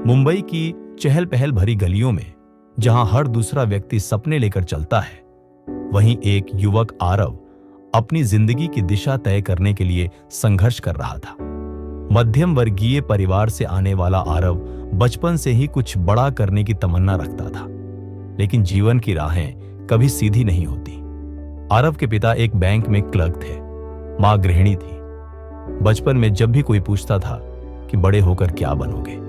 मुंबई की चहल पहल भरी गलियों में जहां हर दूसरा व्यक्ति सपने लेकर चलता है, वहीं एक युवक आरव अपनी जिंदगी की दिशा तय करने के लिए संघर्ष कर रहा था। मध्यम वर्गीय परिवार से आने वाला आरव बचपन से ही कुछ बड़ा करने की तमन्ना रखता था, लेकिन जीवन की राहें कभी सीधी नहीं होती। आरव के पिता एक बैंक में क्लर्क थे, मां गृहिणी थी। बचपन में जब भी कोई पूछता था कि बड़े होकर क्या बनोगे,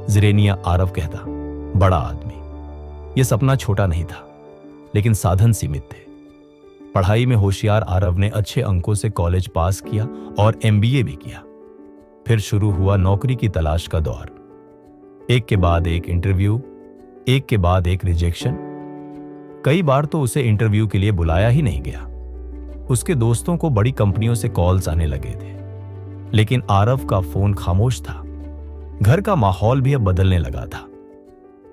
ज़रेनिया आरव कहता, बड़ा आदमी। यह सपना छोटा नहीं था, लेकिन साधन सीमित थे। पढ़ाई में होशियार आरव ने अच्छे अंकों से कॉलेज पास किया और MBA भी किया। फिर शुरू हुआ नौकरी की तलाश का दौर। एक के बाद एक इंटरव्यू, एक के बाद एक रिजेक्शन। कई बार तो उसे इंटरव्यू के लिए बुलाया ही नहीं गया। उसके दोस्तों को बड़ी कंपनियों से कॉल्स आने लगे थे, लेकिन आरव का फोन खामोश था। घर का माहौल भी अब बदलने लगा था।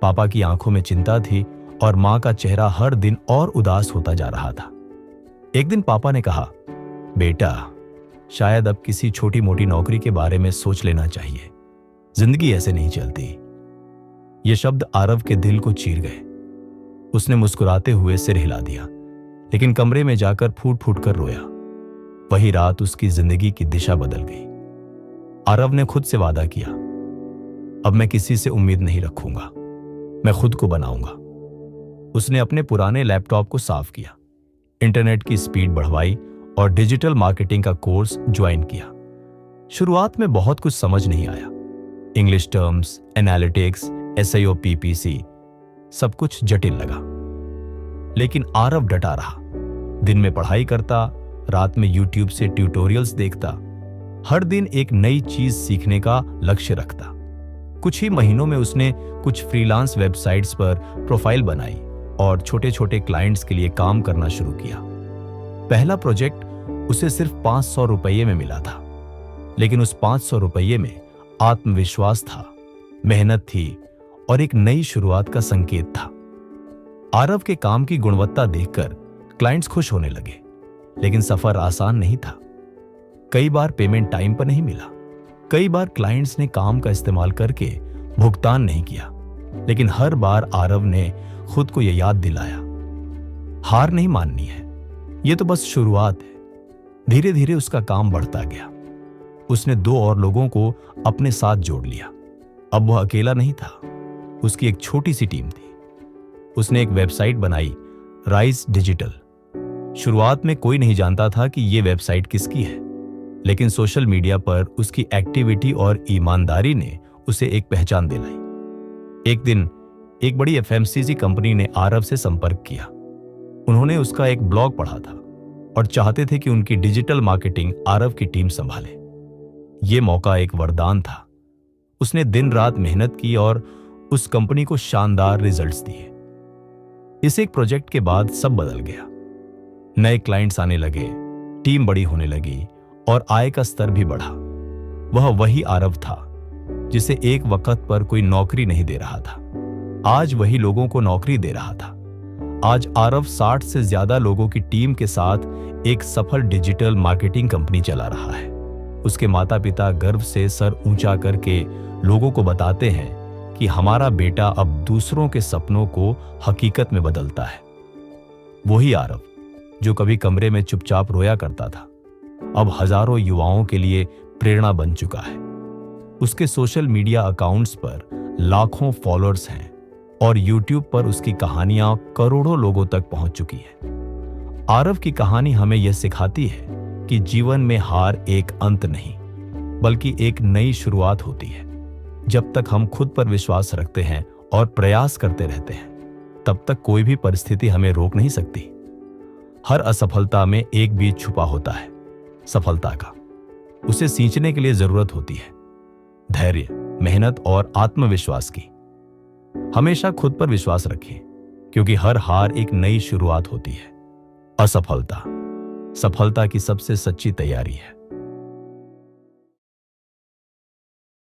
पापा की आंखों में चिंता थी और मां का चेहरा हर दिन और उदास होता जा रहा था। एक दिन पापा ने कहा, बेटा, शायद अब किसी छोटी मोटी नौकरी के बारे में सोच लेना चाहिए। जिंदगी ऐसे नहीं चलती। ये शब्द आरव के दिल को चीर गए। उसने मुस्कुराते हुए सिर हिला दिया, लेकिन कमरे में जाकर फूट फूट कर रोया। वही रात उसकी जिंदगी की दिशा बदल गई। आरव ने खुद से वादा किया, अब मैं किसी से उम्मीद नहीं रखूंगा, मैं खुद को बनाऊंगा। उसने अपने पुराने लैपटॉप को साफ किया, इंटरनेट की स्पीड बढ़वाई और डिजिटल मार्केटिंग का कोर्स ज्वाइन किया। शुरुआत में बहुत कुछ समझ नहीं आया। English terms, analytics, SIO, PPC, सब कुछ जटिल लगा। लेकिन आरव डटा रहा। दिन में पढ़ाई करता, रात में YouTube से ट्यूटोरियल्स देखता, हर दिन एक नई चीज सीखने का लक्ष्य रखता। कुछ ही महीनों में उसने कुछ फ्रीलांस वेबसाइट्स पर प्रोफाइल बनाई और छोटे छोटे क्लाइंट्स के लिए काम करना शुरू किया। पहला प्रोजेक्ट उसे सिर्फ 500 रुपये में मिला था, लेकिन उस 500 रुपये में आत्मविश्वास था, मेहनत थी और एक नई शुरुआत का संकेत था। आरव के काम की गुणवत्ता देखकर क्लाइंट्स खुश होने लगे, लेकिन सफर आसान नहीं था। कई बार पेमेंट टाइम पर नहीं मिला। कई बार क्लाइंट्स ने काम का इस्तेमाल करके भुगतान नहीं किया, लेकिन हर बार आरव ने खुद को यह याद दिलाया, हार नहीं माननी है, यह तो बस शुरुआत है। धीरे धीरे उसका काम बढ़ता गया। उसने 2 और लोगों को अपने साथ जोड़ लिया। अब वह अकेला नहीं था, उसकी एक छोटी सी टीम थी। उसने एक वेबसाइट बनाई, राइज डिजिटल। शुरुआत में कोई नहीं जानता था कि यह वेबसाइट किसकी है, लेकिन सोशल मीडिया पर उसकी एक्टिविटी और ईमानदारी ने उसे एक पहचान दिलाई। एक दिन एक बड़ी FMCG कंपनी ने आरव से संपर्क किया। उन्होंने उसका एक ब्लॉग पढ़ा था और चाहते थे कि उनकी डिजिटल मार्केटिंग आरव की टीम संभाले। यह मौका एक वरदान था। उसने दिन रात मेहनत की और उस कंपनी को शानदार रिजल्ट्स दिए। इस एक प्रोजेक्ट के बाद सब बदल गया। नए क्लाइंट्स आने लगे, टीम बड़ी होने लगी और आय का स्तर भी बढ़ा। वह वही आरव था जिसे एक वक्त पर कोई नौकरी नहीं दे रहा था। आज वही लोगों को नौकरी दे रहा था। आज आरव 60 से ज्यादा लोगों की टीम के साथ एक सफल डिजिटल मार्केटिंग कंपनी चला रहा है। उसके माता पिता गर्व से सर ऊंचा करके लोगों को बताते हैं कि हमारा बेटा अब दूसरों के सपनों को हकीकत में बदलता है। वही आरव जो कभी कमरे में चुपचाप रोया करता था, अब हजारों युवाओं के लिए प्रेरणा बन चुका है। उसके सोशल मीडिया अकाउंट्स पर लाखों फॉलोअर्स हैं और YouTube पर उसकी कहानियां करोड़ों लोगों तक पहुंच चुकी है। आरव की कहानी हमें यह सिखाती है कि जीवन में हार एक अंत नहीं, बल्कि एक नई शुरुआत होती है। जब तक हम खुद पर विश्वास रखते हैं और प्रयास करते रहते हैं, तब तक कोई भी परिस्थिति हमें रोक नहीं सकती। हर असफलता में एक बीज छुपा होता है, सफलता का। उसे सींचने के लिए जरूरत होती है धैर्य, मेहनत और आत्मविश्वास की। हमेशा खुद पर विश्वास रखें, क्योंकि हर हार एक नई शुरुआत होती है। असफलता सफलता की सबसे सच्ची तैयारी है।